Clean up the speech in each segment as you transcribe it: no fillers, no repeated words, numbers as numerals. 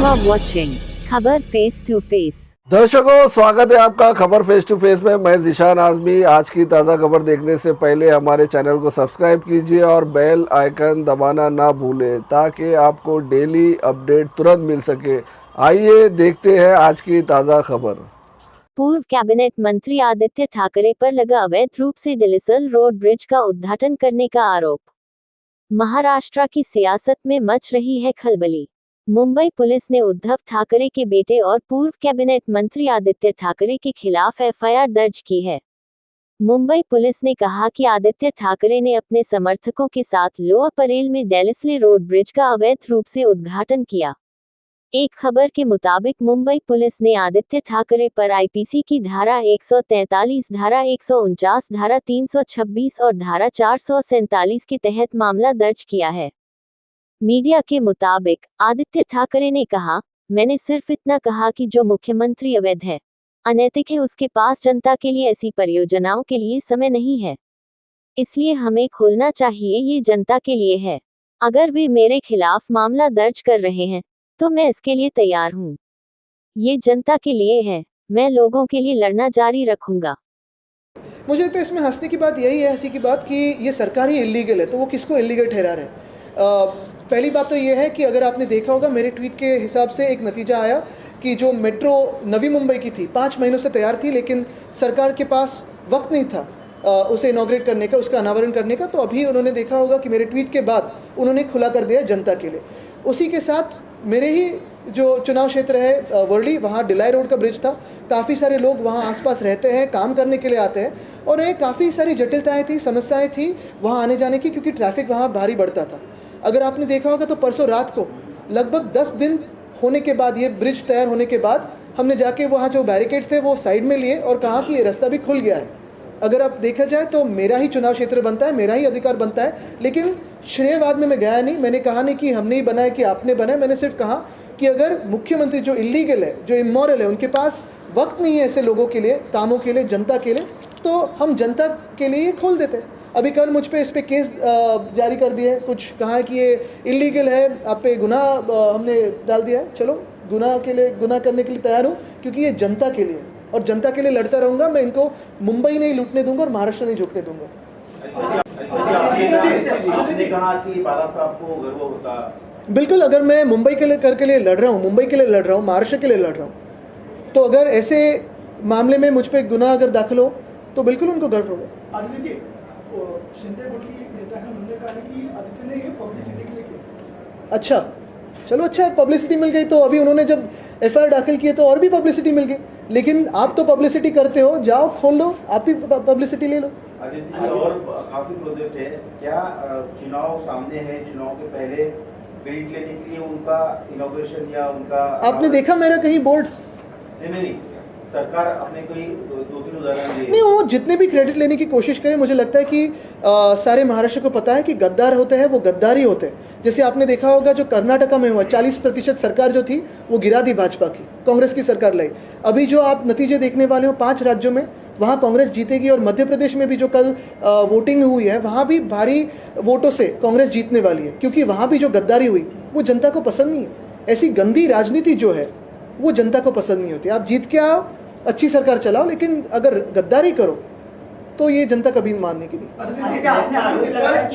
are watching खबर face to face. दर्शकों, स्वागत है आपका खबर फेस टू फेस में। मैं ज़ीशान आज़मी। आज की ताज़ा खबर देखने से पहले हमारे चैनल को सब्सक्राइब कीजिए और बेल आइकन दबाना ना भूलें ताकि आपको डेली अपडेट तुरंत मिल सके। आइए देखते हैं आज की ताज़ा खबर। पूर्व कैबिनेट मंत्री आदित्य ठाकरे पर लगा अवैध रूप से दिलीसल रोड ब्रिज का उद्घाटन करने का आरोप। महाराष्ट्र की सियासत में मच रही है खलबली। मुंबई पुलिस ने उद्धव ठाकरे के बेटे और पूर्व कैबिनेट मंत्री आदित्य ठाकरे के खिलाफ एफआईआर दर्ज की है। मुंबई पुलिस ने कहा कि आदित्य ठाकरे ने अपने समर्थकों के साथ लोअर परेल में दिलीसल रोड ब्रिज का अवैध रूप से उद्घाटन किया। एक खबर के मुताबिक मुंबई पुलिस ने आदित्य ठाकरे पर आईपीसी की धारा 143, धारा 149, धारा 326 और धारा 447 के तहत मामला दर्ज किया है। मीडिया के मुताबिक आदित्य ठाकरे ने कहा, मैंने सिर्फ इतना कहा कि जो मुख्यमंत्री अवैध है, अनैतिक है, उसके पास जनता के लिए ऐसी परियोजनाओं के लिए समय नहीं है, इसलिए हमें खोलना चाहिए, ये जनता के लिए है। अगर वे मेरे खिलाफ मामला दर्ज कर रहे हैं तो मैं इसके लिए तैयार हूँ। ये जनता के लिए है, मैं लोगों के लिए लड़ना जारी रखूंगा। मुझे लगता है इसमें हंसने की बात यही है, हंसी की बात कि ये सरकार ही इलीगल है, तो वो किसको इलीगल ठहरा रहे हैं। पहली बात तो ये है कि अगर आपने देखा होगा मेरे ट्वीट के हिसाब से एक नतीजा आया कि जो मेट्रो नवी मुंबई की थी 5 महीनों से तैयार थी, लेकिन सरकार के पास वक्त नहीं था उसे इनॉग्रेट करने का, उसका अनावरण करने का। तो अभी उन्होंने देखा होगा कि मेरे ट्वीट के बाद उन्होंने खुला कर दिया जनता के लिए। उसी के साथ मेरे ही जो चुनाव क्षेत्र है वर्ली, वहाँ डिलाई रोड का ब्रिज था। काफ़ी सारे लोग वहाँ आसपास रहते हैं, काम करने के लिए आते हैं, और ये काफ़ी सारी जटिलताएं थी, समस्याएं थी वहाँ आने जाने की, क्योंकि ट्रैफिक वहाँ भारी बढ़ता था। अगर आपने देखा होगा तो परसों रात को लगभग 10 दिन होने के बाद, ये ब्रिज तैयार होने के बाद, हमने जाके वहाँ जो बैरिकेड्स थे वो साइड में लिए और कहा कि ये रास्ता भी खुल गया है। अगर आप देखा जाए तो मेरा ही चुनाव क्षेत्र बनता है, मेरा ही अधिकार बनता है, लेकिन श्रेयवाद में मैं गया नहीं। मैंने कहा नहीं कि हमने ही बनाया कि आपने बनाया। मैंने सिर्फ कहा कि अगर मुख्यमंत्री जो इलीगल है, जो इमोरल है, उनके पास वक्त नहीं है ऐसे लोगों के लिए, कामों के लिए, जनता के लिए, तो हम जनता के लिए खोल देते। अभी कल मुझ पे इस पे केस जारी कर दिए, कुछ कहा है कि ये इलीगल है, आप पे गुनाह हमने डाल दिया है। चलो, गुनाह करने के लिए तैयार हूँ, क्योंकि ये जनता के लिए, और जनता के लिए लड़ता रहूँगा। मैं इनको मुंबई नहीं लूटने दूंगा और महाराष्ट्र नहीं झुकने दूंगा। आपने कहा कि बाला साहब को गर्व होता। बिल्कुल, अगर मैं मुंबई के लिए लड़ रहा हूँ, मुंबई के लिए लड़ रहा हूँ, महाराष्ट्र के लिए लड़ रहा हूँ, तो अगर ऐसे मामले में मुझ पे गुनाह अगर दाखिल हो तो बिल्कुल उनको गर्व होगा। शिंदे गुट की नेता है, उन्होंने कहा कि आदित्य ने ये पब्लिसिटी के लिए किया। अच्छा, चलो, अच्छा, पब्लिसिटी मिल गई। तो अभी उन्होंने जब एफआईआर दाखिल किए तो और भी पब्लिसिटी मिल गई। लेकिन आप तो पब्लिसिटी करते हो, जाओ खोल लो, आप भी पब्लिसिटी ले लो। आदित्य जी, और काफी प्रोजेक्ट है, क्या चुनाव सामने है, चुनाव के पहले क्रेडिट लेने के लिए उनका इनॉग्रेशन या उनका आपने देखा मेरा कहीं बोर्ड? नहीं, सरकार अपने कोई 2-3 उदाहरण नहीं, वो जितने भी क्रेडिट लेने की कोशिश करें, मुझे लगता है कि सारे महाराष्ट्र को पता है कि गद्दार होते हैं वो गद्दारी होते हैं। जैसे आपने देखा होगा जो कर्नाटका में हुआ, 40% सरकार जो थी वो गिरा दी भाजपा की, कांग्रेस की सरकार लाई। अभी जो आप नतीजे देखने वाले हो 5 राज्यों में, वहाँ कांग्रेस जीतेगी, और मध्य प्रदेश में भी जो कल वोटिंग हुई है, वहाँ भी भारी वोटों से कांग्रेस जीतने वाली है, क्योंकि वहाँ भी जो गद्दारी हुई वो जनता को पसंद नहीं है। ऐसी गंदी राजनीति जो है वो जनता को पसंद नहीं होती। आप जीत के आओ, अच्छी सरकार चलाओ, लेकिन अगर गद्दारी करो तो ये जनता कभी मानने की नहीं।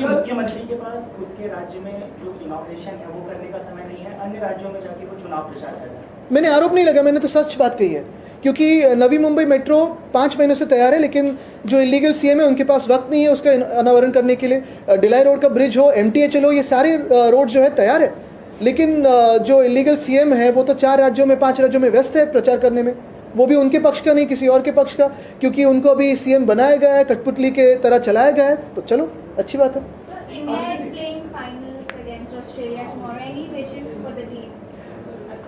मुख्यमंत्री के पास खुद के राज्य में जो इनॉग्रेशन है वो करने का समय नहीं है, अन्य राज्यों में जाके वो चुनाव प्रचार कर रहे हैं। मैंने आरोप नहीं लगा, मैंने तो सच बात कही है, क्योंकि नवी मुंबई मेट्रो 5 महीनों से तैयार है, लेकिन जो इलीगल सीएम है उनके पास वक्त नहीं है उसका अनावरण करने के लिए। डिलाई रोड का ब्रिज हो, MTH हो, ये सारे रोड जो है तैयार है, लेकिन जो इलीगल सीएम है वो तो 4 राज्यों में, 5 राज्यों में व्यस्त है प्रचार करने में। वो भी उनके पक्ष का नहीं, किसी और के पक्ष का, क्योंकि उनको अभी सीएम बनाया गया है, कठपुतली के तरह चलाया गया है। तो चलो, अच्छी बात है।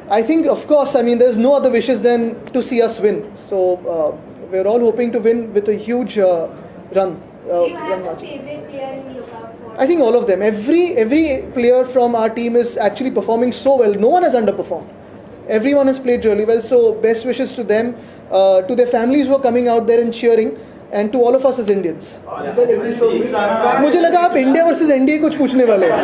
I think, of course, I mean, there's no other wishes than to see us win. So we're all hoping to win with a huge run. Do you have a favorite player you look out for? I think all of them. Every player from our team is actually performing so well. No one has underperformed. Everyone has played really well. So best wishes to them, to their families who are coming out there and cheering, and to all of us as Indians. मुझे लगा आप India versus India कुछ पूछने वाले हैं।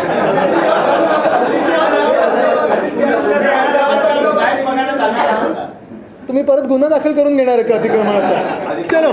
तुम्ही परत गुन्हा दाखल करून घेणार आहे का अतिक्रमणाचा? चलो